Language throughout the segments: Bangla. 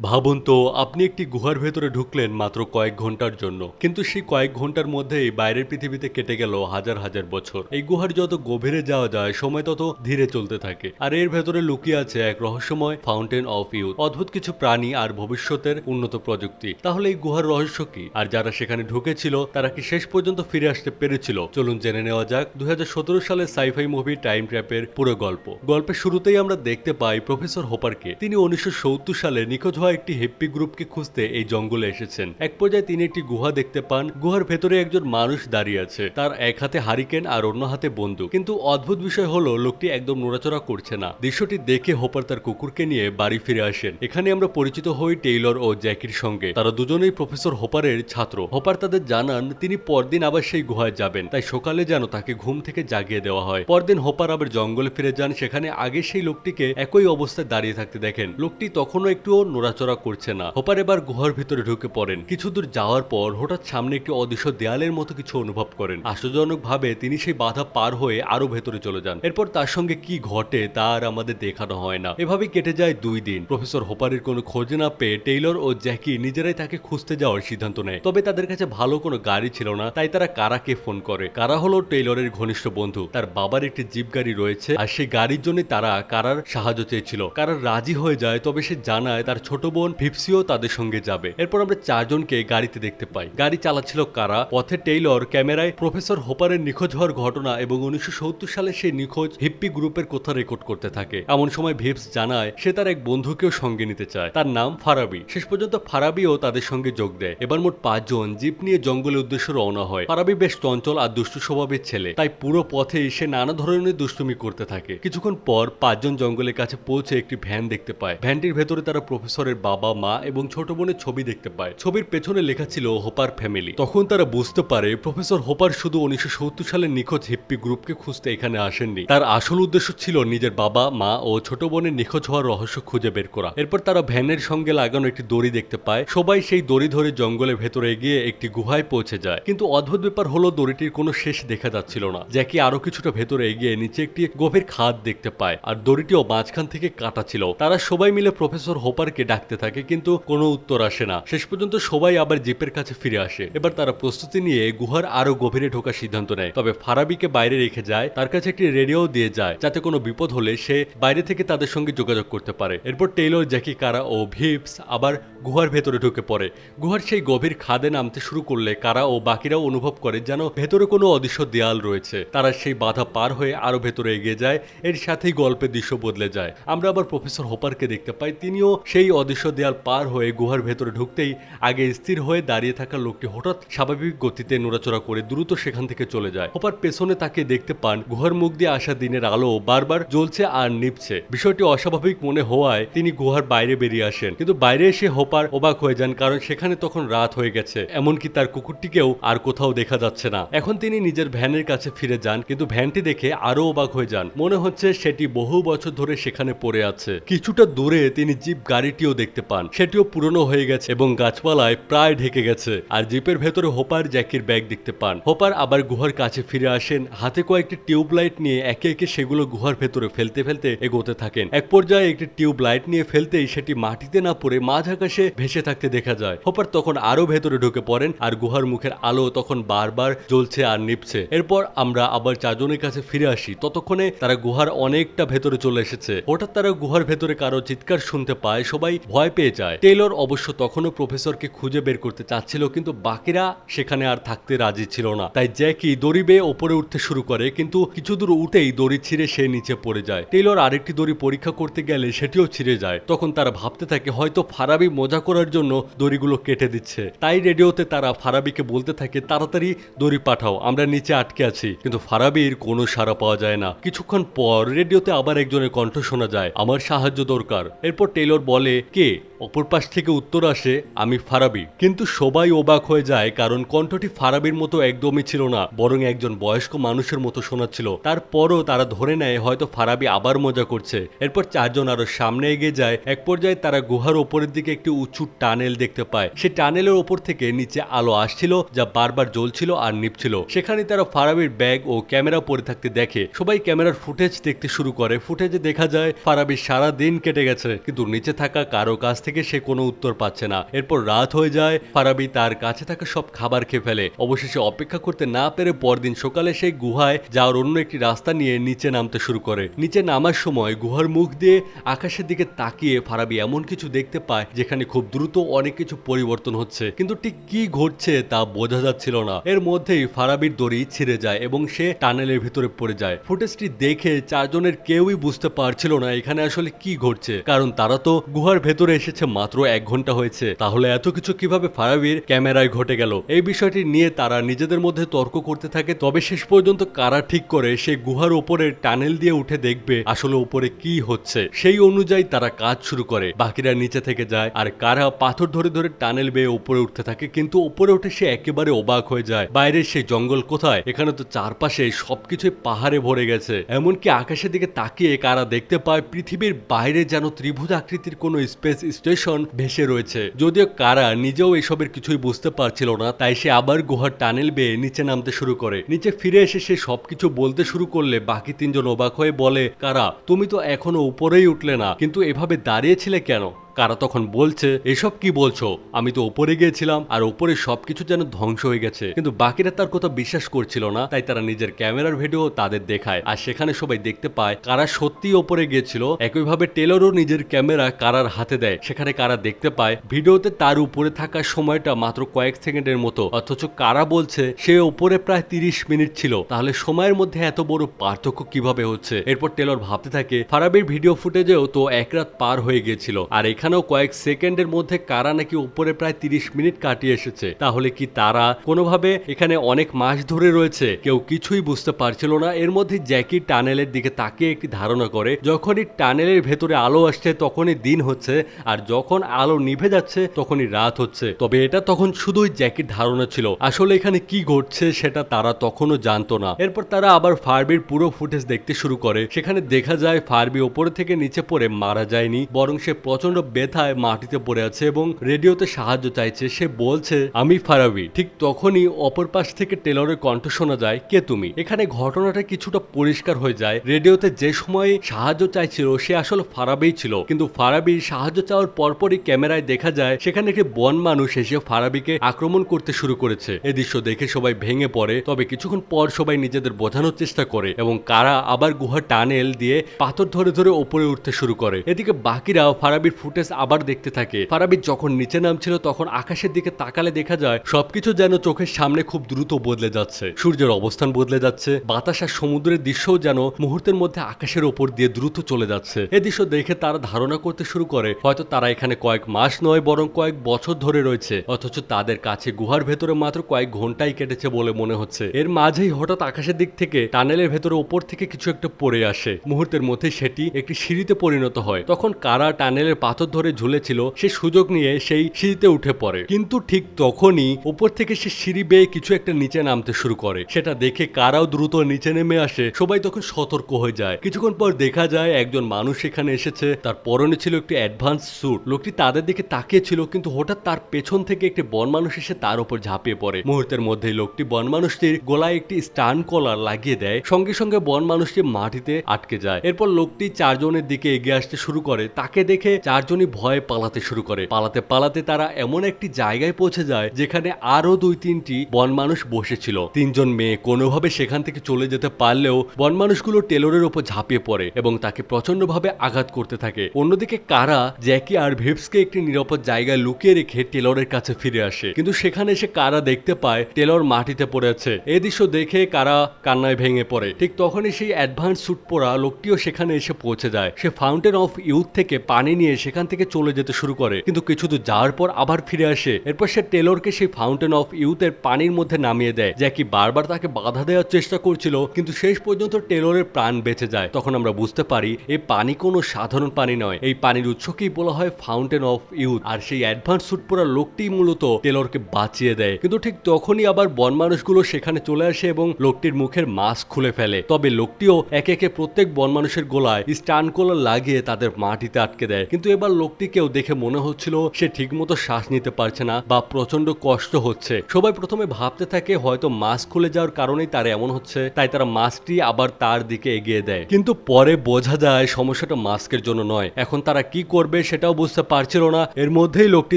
ভাবুন তো আপনি একটি গুহার ভেতরে ঢুকলেন মাত্র কয়েক ঘন্টার জন্য, কিন্তু সেই কয়েক ঘন্টার মধ্যেই বাইরের পৃথিবীতে কেটে গেল হাজার হাজার বছর। এই গুহার যত গভীরে যাওয়া যায় সময় তত ধীরে চলতে থাকে, আর এর ভেতরে লুকিয়ে আছে এক রহস্যময় ফাউন্টেন অফ ইউথ, অদ্ভুত কিছু প্রাণী আর ভবিষ্যতের উন্নত প্রযুক্তি। তাহলে এই গুহার রহস্য কি, আর যারা সেখানে ঢুকেছিল তারা কি শেষ পর্যন্ত ফিরে আসতে পেরেছিল? চলুন জেনে নেওয়া যাক 2017 সালের সাইফাই মুভি টাইম ট্র্যাপের পুরো গল্প। গল্পের শুরুতেই আমরা দেখতে পাই প্রফেসর হোপারকে। তিনি 1970 সালে নিখোঁজ হওয়া একটি হেপ্পি গ্রুপকে খুঁজতে এই জঙ্গলে এসেছেন। এক পর্যায়ে তিনি একটি গুহা দেখতে পান। গুহার ভেতরে একজন মানুষ দাঁড়িয়ে আছে, তার এক হাতে হারিকেন আর অন্য হাতে বন্দুক। কিন্তু অদ্ভুত বিষয় হলো লোকটি একদম নড়াচড়া করছে না। দৃশ্যটি দেখে হোপার তার কুকুরকে নিয়ে বাড়ি ফিরে আসেন। এখানে আমরা পরিচিত হই টেইলর ও জ্যাকির সঙ্গে। তারা দুজনেই প্রফেসর হোপারের ছাত্র। হোপার তাদের জানান তিনি পরদিন আবার সেই গুহায় যাবেন, তাই সকালে যেন তাকে ঘুম থেকে জাগিয়ে দেওয়া হয়। পরদিন হোপার আবার জঙ্গলে ফিরে যান। সেখানে আগে সেই লোকটিকে একই অবস্থায় দাঁড়িয়ে থাকতে দেখেন। লোকটি তখনও একটুও নড়াচড়া করছে না। হোপার এবার গুহার ভিতরে ঢুকে পড়েন। কিছু দূর যাওয়ার পর হঠাৎ সামনে একটি অদৃশ্য দেয়ালের মতো কিছু অনুভব করেন। আশ্চর্যজনক ভাবে তিনি সেই বাধা পার হয়ে আরো ভেতরে চলে যান। এরপর তার সঙ্গে কি ঘটে তা আর আমাদের দেখানো হয় না। এভাবেই কেটে যায় 2 দিন। প্রফেসর হোপারের কোনো খোঁজ না পেয়ে টেইলর ও জ্যাকি নিজেরাই তাকে খুঁজতে যাওয়ার সিদ্ধান্ত নেয়। তবে তাদের কাছে ভালো কোনো গাড়ি ছিল না, তাই তারা কারাকে ফোন করে। কারা হলো টেইলরের ঘনিষ্ঠ বন্ধু। তার বাবার একটি জিপ গাড়ি রয়েছে, আর সেই গাড়ির জন্য তারা কারার সাহায্য চেয়েছিল। কারা রাজি হয়ে যায়, তবে সে জানায় তার ছোট বোন ফিপসিও তাদের সঙ্গে যাবে। এরপর আমরা 4 জনকে গাড়িতে দেখতে পাই। গাড়ি চালাচ্ছিল কারা। পথে টেইলর ক্যামেরায় প্রফেসর হোপারের নিখোঁজ হওয়ার ঘটনা এবং 1970 সালে সেই নিখোঁজ হিপ্পি গ্রুপের কথা রেকর্ড করতে থাকে। এমন সময় ভিপস জানায় সে তার এক বন্ধুকেও সঙ্গে নিতে চায়, তার নাম ফারাবি। শেষ পর্যন্ত ফারাবিও তাদের সঙ্গে যোগ দেয়। এবার মোট 5 জন জিপ নিয়ে জঙ্গলের উদ্দেশ্যে রওনা হয়। ফারাবি বেশ চঞ্চল আর দুষ্টু স্বভাবের ছেলে, তাই পুরো পথেই সে নানা ধরনের দুষ্টুমি করতে থাকে। কিছুক্ষণ পর 5 জন জঙ্গলের কাছে পৌঁছে একটি ভ্যান দেখতে পায়। ভ্যানটির ভেতরে তারা প্রফেসরের বাবা, মা এবং ছোট বোনের ছবি দেখতে পায়। ছবির পেছনে লেখা ছিল হোপার ফ্যামিলি। তখন তারা বুঝতে পারে প্রফেসর হোপার শুধু 1970 সালের নিখোঁজ হিপ্পি গ্রুপকে খুঁজতে এখানে আসেননি। তার আসল উদ্দেশ্য ছিল নিজের বাবা, মা ও ছোট বোনের নিখোঁজ হওয়ার রহস্য খুঁজে বের করা। এরপর তারা ভ্যানের সঙ্গে লাগানো একটি দড়ি দেখতে পায়। সবাই সেই দড়ি ধরে জঙ্গলের ভেতরে গিয়ে একটি গুহায় পৌঁছে যায়। কিন্তু অদ্ভুত ব্যাপার হলো দড়িটির কোনো শেষ দেখা যাচ্ছিল না। জ্যাকি আরো কিছুটা ভেতরে এগিয়ে নিচে একটি গভীর খাদ দেখতে পায়, আর দড়িটিও মাঝখান থেকে কাটা ছিল। তারা সবাই মিলে প্রফেসর হোপারকে ডাকতে থাকে, কিন্তু কোনো উত্তর আসে না। শেষ পর্যন্ত সবাই আবার জিপের কাছে ফিরে আসে। এবার তারা প্রস্তুতি নিয়ে গুহার আরো গভীরে ঢোকার সিদ্ধান্ত নেয়। তবে ফারাবিকে বাইরে রেখে যায়। তার কাছে একটি রেডিও দিয়ে যায়, যাতে কোনো বিপদ হলে সে বাইরে থেকে তাদের সঙ্গে যোগাযোগ করতে পারে। এরপর টেইলর, জ্যাকি, কারা ও ভিপস আবার গুহার ভেতরে ঢুকে পড়ে। গুহার সেই গভীর খাদে নামতে শুরু করলে কারা ও বাকিরাও অনুভব করে যেন ভেতরে কোনো অদৃশ্য দেয়াল রয়েছে। তারা সেই বাধা পার হয়ে আরো ভেতরে এগিয়ে যায়। এর সাথেই গল্পের দৃশ্য বদলে যায়। আমরা আবার প্রফেসর হোপারকে দেখতে পাই। তিনিও সেই অদৃশ্য দেয়াল পার হয়ে গুহার ভেতরে ঢুকতেই আগে স্থির হয়ে দাঁড়িয়ে থাকা লোকটি হঠাৎ স্বাভাবিক গতিতে নড়াচড়া করে দ্রুত সেখান থেকে চলে যায়। হোপার পেছনে তাকে দেখতে পান গুহার মুখ দিয়ে আসা দিনের আলো বারবার জ্বলছে আর নিভছে। বিষয়টি অস্বাভাবিক মনে হওয়ায় তিনি গুহার বাইরে বেরিয়ে আসেন। কিন্তু বাইরে এসে হোপার অবাক হয়ে যান, কারণ সেখানে তখন রাত হয়ে গেছে। এমনকি তার কুকুরটিকেও আর কোথাও দেখা যাচ্ছে না। এখন তিনি নিজের ভ্যানের কাছে ফিরে যান, কিন্তু ভ্যানটি দেখে আরো অবাক হয়ে যান। মনে হচ্ছে সেটি বহু বছর ধরে সেখানে পড়ে আছে। কিছুটা দূরে তিনি জিপ গাড়িটিও দেখতে পান। সেটিও পুরনো হয়ে গেছে এবং গাছপালায় প্রায় ঢেকে গেছে। আর জিপের ভেতরে হোপার, জ্যাকির ব্যাগ দেখতে পান। হোপার আবার গুহার কাছে ফিরে আসেন। হাতে কয়েকটি টিউব লাইট নিয়ে একে একে সেগুলো গুহার ভেতরে ফেলতে ফেলতে এগোতে থাকেন। এক পর্যায়ে একটি টিউব লাইট নিয়ে ফেলতেই সেটি মাটিতে না পড়ে মাঝ আকাশে ভেসে থাকতে দেখা যায়। হোপার তখন আরো ভেতরে ঢুকে পড়েন, আর গুহার মুখের আলো তখন বারবার জ্বলছে আর নিভছে। এরপর আমরা আবার 4 জনের কাছে ফিরে আসি। ততক্ষণে তারা গুহার অনেকটা ভেতরে চলে এসেছে। হঠাৎ তারা গুহার ভেতরে কারো চিৎকার শুনতে পায়। সবাই ভয় পেয়ে যায়। টেইলর অবশ্য তখনও প্রফেসরকে খুঁজে বের করতে চাচ্ছিল, কিন্তু বাকিরা সেখানে আর থাকতে রাজি ছিল না। তাই জ্যাকি দড়ি বেয়ে ওপরে উঠতে শুরু করে, কিন্তু কিছু দূর উঠেই দড়ি ছিঁড়ে সে নিচে পড়ে যায়। টেইলর আরেকটি দড়ি পরীক্ষা করতে গেলে সেটিও ছিঁড়ে যায়। তখন তারা ভাবতে থাকে হয়তো ফারাবি মজা করার জন্য দড়িগুলো কেটে দিচ্ছে। তাই রেডিওতে তারা ফারাবিকে বলতে থাকে তাড়াতাড়ি দড়ি পাঠাও, আমরা নিচে আটকে আছি। কিন্তু ফারাবির কোনো সাড়া পাওয়া যায় না। কিছুক্ষণ পর রেডিওতে আবার একজনের কণ্ঠ শোনা যায়, আমার সাহায্য দরকার। এরপর টেইলর বলে, কে? অপর পাশ থেকে উত্তর আসে, আমি ফারাবি। কিন্তু সবাই অবাক হয়ে যায়, কারণ কণ্ঠটি ফারাবির মতো একদমই ছিল না, বরং একজন বয়স্ক মানুষের মতো শোনাচ্ছিল। তারপরও তারা ধরে নেয় হয়তো ফারাবি আবার মজা করছে। এরপর 4 জন আরো সামনে এগিয়ে যায়। এক পর্যায়ে তারা গুহার ওপরের দিকে একটি উঁচু টানেল দেখতে পায়। সেই টানেলের ওপর থেকে নিচে আলো আসছিল, যা বারবার জ্বলছিল আর নিভছিল। সেখানে তারা ফারাবির ব্যাগ ও ক্যামেরা পরে থাকতে দেখে। সবাই ক্যামেরার ফুটেজ দেখতে শুরু করে। ফুটেজে দেখা যায় ফারাবি সারা দিন কেটে গেছে, কিন্তু নিচে থাকা কারো কাছ থেকে থেকে সে কোনো উত্তর পাচ্ছে না। এরপর রাত হয়ে যায়, ফারাবি তার কাছে থাকা সব খাবার খেয়ে ফেলে। অবশেষে অপেক্ষা করতে না পেরে পরদিন সকালে সেই গুহায় যাওয়ার অন্য একটি রাস্তা নিয়ে নিচে নামতে শুরু করে। নিচে নামার সময় গুহার মুখ দিয়ে আকাশের দিকে তাকিয়ে ফারাবি এমন কিছু দেখতে পায় যেখানে খুব দ্রুত অনেক কিছু পরিবর্তন হচ্ছে, কিন্তু ঠিক কি ঘটছে তা বোঝা যাচ্ছিল না। এর মধ্যেই ফারাবির দড়ি ছিঁড়ে যায় এবং সে টানেলের ভিতরে পড়ে যায়। ফুটেজটি দেখে চারজনের কেউই বুঝতে পারছিল না এখানে আসলে কি ঘটছে, কারণ তারা তো গুহার ভেতরে এসেছে মাত্র 1 ঘন্টা হয়েছে। তাহলে এত কিছু কিভাবে ফারাবির ক্যামেরায় ঘটে গেল? এই বিষয়টি নিয়ে তারা নিজেদের মধ্যে তর্ক করতে থাকে। তবে শেষ পর্যন্ত কারা ঠিক করে সে গুহার উপরে টানেল দিয়ে উঠে দেখবে আসলে উপরে কি হচ্ছে। সেই অনুযায়ী তারা কাজ শুরু করে। বাকিরা নিচে থেকে যায় আর কারা পাথর ধরে ধরে টানেল বেয়ে উপরে উঠতে থাকে। কিন্তু উপরে উঠে সে একেবারে অবাক হয়ে যায়। বাইরের সেই জঙ্গল কোথায়? এখানে তো চারপাশে সবকিছুই পাহাড়ে ভরে গেছে। এমনকি আকাশের দিকে তাকিয়ে কারা দেখতে পায় পৃথিবীর বাইরে যেন ত্রিভুজ আকৃতির কোনো স্পেস স্টেশন ভেসে রয়েছে। যদিও কারা নিজেও এসবের কিছুই বুঝতে পারছিল না, তাই সে আবার গুহার টানেল বেয়ে নিচে নামতে শুরু করে। নিচে ফিরে এসে সে সবকিছু বলতে শুরু করলে বাকি তিনজন অবাক হয়ে বলে, কারা তুমি তো এখনো উপরেই উঠলে না, কিন্তু এভাবে দাঁড়িয়েছিলে কেন? কারা তখন বলছে, এসব কি বলছো? আমি তো উপরে গিয়েছিলাম আর উপরে সবকিছু যেন ধ্বংস হয়ে গেছে। কিন্তু বাকিরা তার কথা বিশ্বাস করছিল না, তাই তারা নিজের ক্যামেরার ভিডিও তাদের দেখায়। আর সেখানে সবাই দেখতে পায় কারা সত্যি উপরে গিয়েছিল। একইভাবে টেলরও নিজের ক্যামেরা কারার হাতে দেয়। সেখানে কারা দেখতে পায় ভিডিওতে তার উপরে থাকার সময়টা মাত্র কয়েক সেকেন্ডের মতো, অথচ কারা বলছে সে উপরে প্রায় 30 মিনিট ছিল। তাহলে সময়ের মধ্যে এত বড় পার্থক্য কিভাবে হচ্ছে? এরপর টেলর ভাবতে থাকে ফারাবির ভিডিও ফুটেজেও তো 1 রাত পার হয়ে গিয়েছিল, আর এখানেও কয়েক সেকেন্ডের মধ্যে কারা নাকি উপরে প্রায় 30 মিনিট কাটিয়ে এসেছে। তাহলে কি তারা কোনোভাবে এখানে অনেক মাস ধরে রয়েছে? কেউ কিছুই বুঝতে পারছিল না। এর মধ্যে জ্যাকি টানেলের দিকে তাকিয়ে একটি ধারণা করে, যখনই টানেলের ভেতরে আলো আসছে তখনই দিন হচ্ছে, আর যখন আলো নিভে যাচ্ছে তখনই রাত হচ্ছে। তবে এটা তখন শুধুই জ্যাকির ধারণা ছিল, আসলে এখানে কি ঘটছে সেটা তারা তখনও জানতো না। এরপর তারা আবার ফারবির পুরো ফুটেজ দেখতে শুরু করে। সেখানে দেখা যায় ফারবি উপরে থেকে নিচে পড়ে মারা যায়নি, বরং সে প্রচন্ড ব্যথায় মাটিতে পড়ে আছে এবং রেডিওতে সাহায্য চাইছে। সে বলছে, আমি ফারাবি। ঠিক তখনই অপর পাশ থেকে টেলরের কণ্ঠ শোনা যায়, কে তুমি? এখানে ঘটনাটা কিছুটা পরিষ্কার হয়ে যায়। রেডিওতে যে সময় সাহায্য চাইছিল সে আসলে ফারাবিই ছিল, কিন্তু ফারাবি সাহায্য চাওয়ার পরপরই ক্যামেরায় দেখা যায় সেখানে একটি বন মানুষ এসে ফারাবিকে আক্রমণ করতে শুরু করেছে। এই দৃশ্য দেখে সবাই ভেঙে পড়ে। তবে কিছুক্ষণ পর সবাই নিজেদের বোঝানোর চেষ্টা করে এবং কারা আবার গুহার টানেল দিয়ে পাথর ধরে ধরে উপরে উঠতে শুরু করে। এদিকে বাকিরা ফারাবির ফুটেজ আবার দেখতে থাকে। ফারাবি যখন নিচে নামছিল তখন আকাশের দিকে তাকালে দেখা যায় সবকিছু যেন চোখের সামনে খুব দ্রুত বদলে যাচ্ছে। সূর্যের অবস্থান বদলে যাচ্ছে, বাতাস আর সমুদ্রের দৃশ্যও যেন মুহূর্তের মধ্যে আকাশের ওপর দিয়ে দ্রুত চলে যাচ্ছে। এই দৃশ্য দেখে তারা ধারণা করতে শুরু করে হয়তো তারা এখানে কয়েক মাস নয় বরং কয়েক বছর ধরে রয়েছে, অথচ তাদের কাছে গুহার ভেতরে মাত্র কয়েক ঘন্টাই কেটেছে বলে মনে হচ্ছে। এর মাঝেই হঠাৎ আকাশের দিক থেকে টানেলের ভেতরে উপর থেকে কিছু একটা পড়ে আসে। মুহূর্তের মধ্যে সেটি একটি সিঁড়িতে পরিণত হয়। তখন কারা টানেলের পাথর ধরে ঝুলেছিল সে সুযোগ নিয়ে সেই সিঁড়িতে উঠে পড়ে, কিন্তু ঠিক তখনই উপর থেকে সে সিঁড়ি বেয়ে কিছু একটা নিচে নামতে শুরু করে। সেটা দেখে কারাও দ্রুত নিচে নেমে আসে। সবাই তখন সতর্ক হয়ে যায়। কিছুক্ষণ পর দেখা যায় একজন মানুষ এখানে এসেছে। তার পরনে ছিল একটি অ্যাডভান্স স্যুট। লোকটি তাদের দিকে তাকিয়ে ছিল, কিন্তু হঠাৎ তার পেছন থেকে একটি বন মানুষ এসে তার উপর ঝাঁপিয়ে পড়ে। মুহূর্তের মধ্যেই লোকটি বন মানুষটির গলায় একটি স্টান কলার লাগিয়ে দেয়। সঙ্গে সঙ্গে বন মানুষটি মাটিতে আটকে যায়। এরপর লোকটি চারজনের দিকে এগিয়ে আসতে শুরু করে। তাকে দেখে চারজনই ভয়ে পালাতে শুরু করে। পালাতে পালাতে তারা এমন একটি জায়গায় পৌঁছে যায় যেখানে আরো 2-3টি বন মানুষ বসেছিল। তিনজন মেয়ে কোনোভাবে সেখান থেকে চলে যেতে পারলেও বন মানুষগুলো টেলরের উপর ঝাঁপিয়ে পড়ে এবং তাকে প্রচন্ডভাবে আঘাত করতে থাকে। অন্যদিকে কারা জ্যাকি আর ভিপসকে একটি নিরাপদ জায়গায় লুকিয়ে রেখে টেলরের কাছে ফিরে আসে, কিন্তু সেখানে এসে কারা দেখতে পায় টেলর মাটিতে পড়ে আছে। এই দৃশ্য দেখে কারা কান্নায় ভেঙে পড়ে। ঠিক তখনই সেই অ্যাডভান্স স্যুট পরা লোকটিও সেখানে এসে পৌঁছে যায়। সে ফাউন্টেন অফ ইউথ থেকে পানি নিয়ে সেখান থেকে চলে যেতে শুরু করে, কিন্তু কিছু দূর যাওয়ার পর আবার ফিরে আসে। এরপর সে টেলরকে সেই ফাউন্টেন অফ ইউথের পানির মধ্যে নামিয়ে দেয়। জ্যাকি বারবার তাকে বাধা দেওয়ার চেষ্টা করছিল, কিন্তু শেষ পর্যন্ত টেলরের প্রাণ বেঁচে যায়। তখন আমরা বুঝতে পারি এই পানি কোনো সাধারণ পানি নয়, এই পানির উৎসকেই বলা হয় ফাউন্টেন অফ ইউথ। আর সেই অ্যাডভান্স স্যুট পরা লোকটি মূলত টেলরকে বাঁচিয়ে দেয়। কিন্তু ঠিক তখনই আবার বন মানুষগুলো সেখানে চলে আসে এবং লোকটির মুখের মাস্ক খুলে ফেলে। তবে লোকটিও একে একে প্রত্যেক বন মানুষের গলায় স্টান কলার লাগিয়ে তাদের মাটিতে আটকে দেয়। কিন্তু এবার লোকটিকেও দেখে মনে হচ্ছিল সে ঠিকমতো শ্বাস নিতে পারছে না বা প্রচন্ড কষ্ট হচ্ছে। সবাই প্রথমে ভাবতে থাকে হয়তো মাস্ক খুলে যাওয়ার কারণেই তার এমন হচ্ছে, তাই তারা মাস্কটি আবার তার দিকে এগিয়ে দেয়। কিন্তু পরে বোঝা যায় সমস্যাটা মাস্কের জন্য নয়। এখন তারা কি করবে সেটাও বুঝতে পারছিল না। এর মধ্যেই লোকটি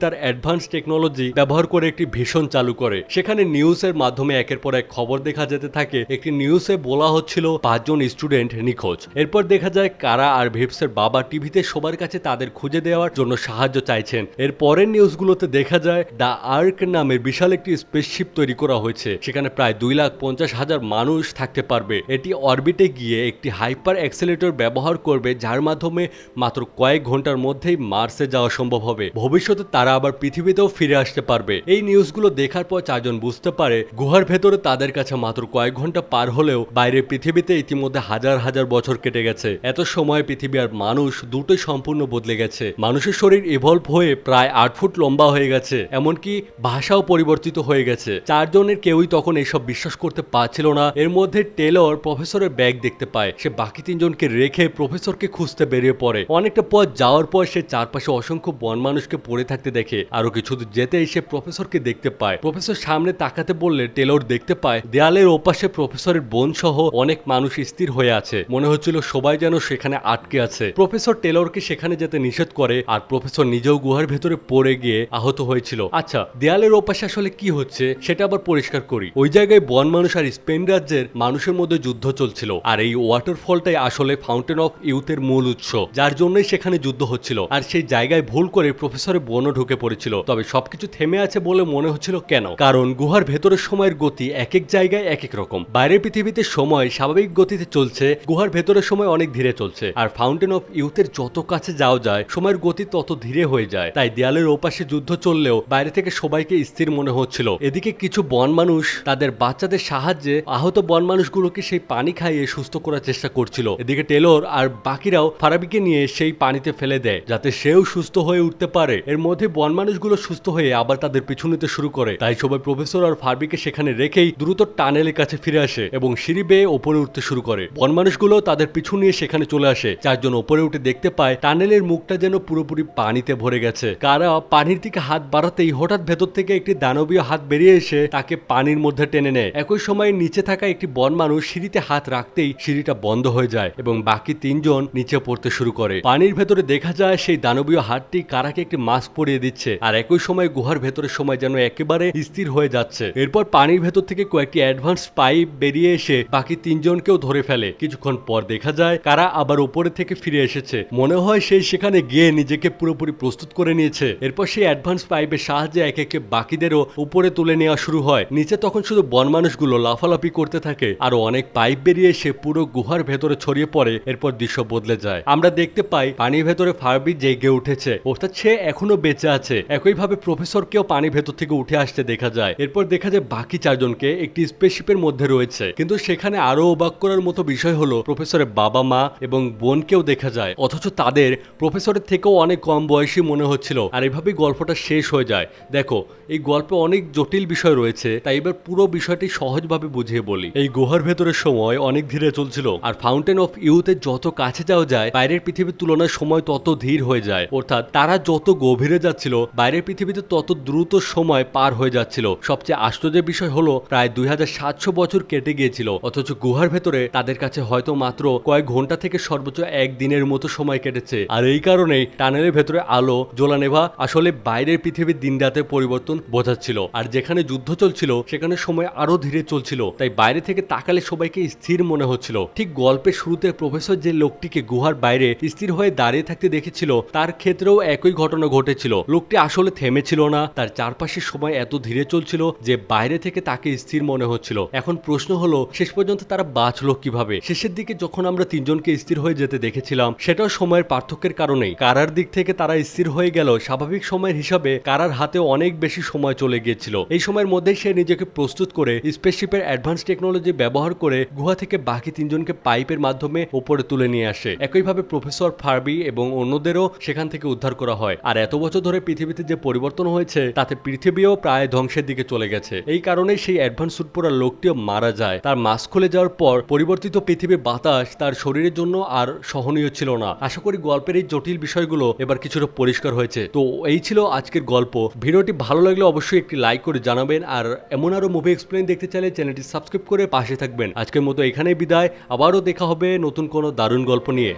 তার অ্যাডভান্স টেকনোলজি ব্যবহার করে একটি ভীষণ চালু করে। সেখানে নিউজের মাধ্যমে একের পর এক খবর দেখা যেতে থাকে। একটি নিউজে বলা হচ্ছিল 5 জন স্টুডেন্ট নিখোঁজ। এরপর দেখা যায় কারা আর ভিপসের বাবা টিভিতে সবার কাছে তাদের খুঁজে দেওয়ার জন্য সাহায্য চাইছেন। এর পরের নিউজগুলোতে দেখা যায় দ্য আর্ক নামের বিশাল একটি স্পেসশিপ তৈরি করা হয়েছে। সেখানে প্রায় 2,50,000 মানুষ থাকতে পারবে। এটি অরবিটে গিয়ে একটি হাইপার অ্যাক্সেলেটর ব্যবহার করবে, যার মাধ্যমে মাত্র কয়েক ঘন্টার মধ্যেই মার্সে যাওয়া সম্ভব হবে। ভবিষ্যতে তারা আবার পৃথিবীতেও ফিরে আসতে পারবে। এই নিউজগুলো দেখার পর 4 জন বুঝতে পারে গুহার ভেতরে তাদের কাছে মাত্র কয়েক ঘন্টা পার হলেও বাইরের পৃথিবীতে ইতিমধ্যে হাজার হাজার বছর কেটে গেছে। এত সময় পৃথিবী আর মানুষ দুটোই সম্পূর্ণ বদলে গেছে। মানুষের শরীর ইভলভ হয়ে প্রায় 8 ফুট লম্বা হয়ে গেছে, এমনকি ভাষাও পরিবর্তিত হয়ে গেছে। 4 জনের কেউই তখন এসব বিশ্বাস করতে পারছিল না। এর মধ্যে টেলর প্রফেসরের ব্যাগ দেখতে পায়। সে বাকি 3 জনকে রেখে প্রফেসরকে খুঁজতে বেরিয়ে পড়ে। অনেকটা পথ যাওয়ার পর সে চারপাশে অসংখ্য বন মানুষকে পড়ে থাকতে দেখে। আরো কিছু দূর যেতেই সে প্রফেসরকে দেখতে পায়। প্রফেসর সামনে তাকাতে বললে টেলর দেখতে পায় দেয়ালের ওপাশে প্রফেসরের বোন সহ অনেক মানুষ স্থির হয়ে আছে। মনে হচ্ছিল সবাই যেন সেখানে আটকে আছে। প্রফেসর টেলরকে সেখানে যেতে নিষেধ করে আর প্রফেসর নিজেও গুহার ভেতরে পড়ে গিয়ে আহত হয়েছিল। আচ্ছা, দেয়ালের ওপাশে আসলে কি হচ্ছে সেটা আবার পরিষ্কার করি। ওই জায়গায় বন মানুষ আর স্পেন রাজ্যের মানুষের মধ্যে যুদ্ধ চলছিল, আর এই ওয়াটারফলটাই আসলে ফাউন্টেন অফ ইউথের মূল উৎস, যার জন্যই সেখানে যুদ্ধ হচ্ছিল। আর সেই জায়গায় ভুল করে প্রফেসরের বোনও ঢুকে পড়েছিল। তবে সবকিছু থেমে আছে বলে মনে হচ্ছিল কেন? কারণ গুহার ভেতরের সময়ের গতি এক এক জায়গায় এক এক রকম। বাইরের পৃথিবীতে সময় স্বাভাবিক গতিতে চলছে, গুহার ভেতরের সময় অনেক ধীরে চলছে। আর ফাউন্টেন অফ ইউথের যত কাছে যাওয়া যায় সময়ের গতি তত ধীরে হয়ে যায়। তাই দেয়ালের ওপাশে যুদ্ধ চললেও বাইরে থেকে সবাইকে স্থির মনে হচ্ছিল। এদিকে কিছু বন মানুষ তাদের বাচ্চাদের সাহায্যে আহত বন মানুষগুলোকে সেই পানি খাইয়ে সুস্থ করার চেষ্টা করছিল। এদিকে টেলর আর বাকিরাও ফারাবিকে নিয়ে সেই পানিতে ফেলে দেয় যাতে সেও সুস্থ হয়ে উঠতে পারে। এর মধ্যে বন মানুষগুলো সুস্থ হয়ে আবার তাদের পিছু নিতে শুরু করে। তাই সবাই প্রফেসর আর ফারবিকে সেখানে রেখেই দ্রুত টানেলের কাছে ফিরে আসে এবং সিঁড়ি বেয়ে ওপরে উঠতে শুরু করে। বন মানুষগুলো তাদের পিছু নিয়ে সেখানে চলে আসে। 4 জন ওপরে উঠে দেখতে পায় টানেলের মুখটা যেন পুরোপুরি পানিতে ভরে গেছে। কারা পানির দিকে হাত বাড়াতেই হঠাৎ ভেতর থেকে একটি দানবীয় হাত বেরিয়ে এসে তাকে পানির মধ্যে টেনে নেয়। একই সময় নিচে থাকা একটি বন মানুষ সিঁড়িতে হাত রাখতেই সিঁড়িটা বন্ধ হয়ে যায় এবং বাকি 3 জন নিচে পড়তে শুরু করে। পানির ভেতরে দেখা যায় সেই দানবীয় হাতটি কারাকে একটি মাস্ক পরিয়ে দিচ্ছে। আর একই সময় গুহার ভেতরের সময় যেন একেবারে স্থির হয়ে যাচ্ছে। এরপর পানির ভেতর থেকে কয়েকটি অ্যাডভান্স পাইপ বেরিয়ে এসে বাকি 3 জনকেও ধরে ফেলে। কিছুক্ষণ পর দেখা যায় কারা আবার উপরে থেকে ফিরে এসেছে। মনে হয় সেই সেখানে গিয়ে নিজেকে পুরোপুরি প্রস্তুত করে নিয়েছে। এরপর সেই অ্যাডভান্স পাইপের সাহায্যে একে একে বাকিদেরও উপরে তুলে নেওয়া শুরু হয়। নিচে তখন শুধু বন মানুষগুলো লাফালাফি করতে থাকে। আরো অনেক পাইপ বেরিয়ে এসে পুরো গুহার ভেতরে ছড়িয়ে পড়ে। এরপর দৃশ্য বদলে যায়। আমরা দেখতে পাই পানির ভেতরে ফারবি জেগে উঠেছে, অর্থাৎ সে এখনো বেঁচে আছে। একইভাবে প্রফেসরকেও পানির ভেতর থেকে উঠে আসতে দেখা যায়। এরপর দেখা যায় বাকি 4 জনকে একটি স্পেসশিপের মধ্যে রয়েছে। কিন্তু সেখানে আরো অবাক করার মতো বিষয় হলো প্রফেসরের বাবা মা এবং বোনকেও দেখা যায়, অথচ তাদের প্রফেসরের থেকেও অনেক কম বয়সী মনে হচ্ছিল। আর এভাবেই গল্পটা শেষ হয়ে যায়। দেখো, এই গল্পে অনেক জটিল বিষয় রয়েছে, তাই এবার পুরো বিষয়টি সহজভাবে বুঝিয়ে বলি। এই গুহার ভেতরের সময় অনেক ধীরে চলছিল, আর ফাউন্টেন অফ ইউথের যত কাছে যাওয়া যায় বাইরের পৃথিবীর তুলনায় সময় তত ধীর হয়ে যায়। অর্থাৎ তারা যত গভীরে যাচ্ছিল বাইরের পৃথিবীতে তত দ্রুত সময় পার হয়ে যাচ্ছিল। সবচেয়ে আশ্চর্যের বিষয় হলো প্রায় 2700 বছর কেটে গিয়েছিল, অথচ গুহার ভেতরে তাদের কাছে হয়তো মাত্র কয়েক ঘন্টা থেকে সর্বোচ্চ 1 দিনের মতো সময় কেটেছে। আর এই কারণেই টানেলের ভেতরে আলো জ্বলানেভা আসলে বাইরের পৃথিবীর দিন রাতের পরিবর্তন বোঝাচ্ছিল। আর যেখানে যুদ্ধ চলছিল সেখানে সময় আরো ধীরে চলছিল, তাই বাইরে থেকে তাকালে সবাইকে স্থির মনে হচ্ছিল। ঠিক গল্পের শুরুতে প্রফেসর যে লোকটিকে গুহার বাইরে স্থির হয়ে দাঁড়িয়ে থাকতে দেখেছিল তার ক্ষেত্রেও একই ঘটনা ঘটেছিল। লোকটি আসলে থেমেছিল না, তার চারপাশের সময় এত ধীরে চলছিল যে বাইরে থেকে তাকে স্থির মনে হচ্ছিল। এখন প্রশ্ন হলো শেষ পর্যন্ত তারা বাঁচলো কিভাবে? শেষের দিকে যখন আমরা 3 জনকে স্থির হয়ে যেতে দেখেছিলাম সেটাও সময়ের পার্থক্যের কারণেই। কারার দিক থেকে তারা স্থির হয়ে গেল স্বাভাবিক সময়ের হিসাবে কারার হাতেও অনেক বেশি সময় চলে গিয়েছিল। এই সময়ের মধ্যেই সে নিজেকে প্রস্তুত করে স্পেসশিপের অ্যাডভান্স টেকনোলজি ব্যবহার করে গুহা থেকে বাকি 3 জনকে পাইপের মাধ্যমে উপরে তুলে নিয়ে আসে। একইভাবে প্রফেসর ফারবি এবং অন্যদেরও সেখান থেকে উদ্ধার করা হয়। আর এত বছর ধরে পৃথিবীতে যে পরিবর্তন হয়েছে তাতে পৃথিবীও প্রায় ধ্বংসের দিকে চলে গেছে। এই কারণেই সেই অ্যাডভান্স স্যুট পরা লোকটিও মারা যায়। তার মাস্ক খুলে যাওয়ার পর পরিবর্তিত পৃথিবীর বাতাস তার শরীরের জন্য আর সহনীয় ছিল না। আশা করি গল্পের এই জটিল বিষয় বিষয়গুলো এবার কিছুটা পরিষ্কার হয়েছে। তো এই ছিল আজকের গল্প। ভিডিওটি ভালো লাগলে অবশ্যই একটি লাইক করে জানাবেন, আর এমন আরো মুভি এক্সপ্লেইন দেখতে চাইলে চ্যানেলটি সাবস্ক্রাইব করে পাশে থাকবেন। আজকের মতো এখানেই বিদায়, আবারও দেখা হবে নতুন কোনো দারুণ গল্প নিয়ে।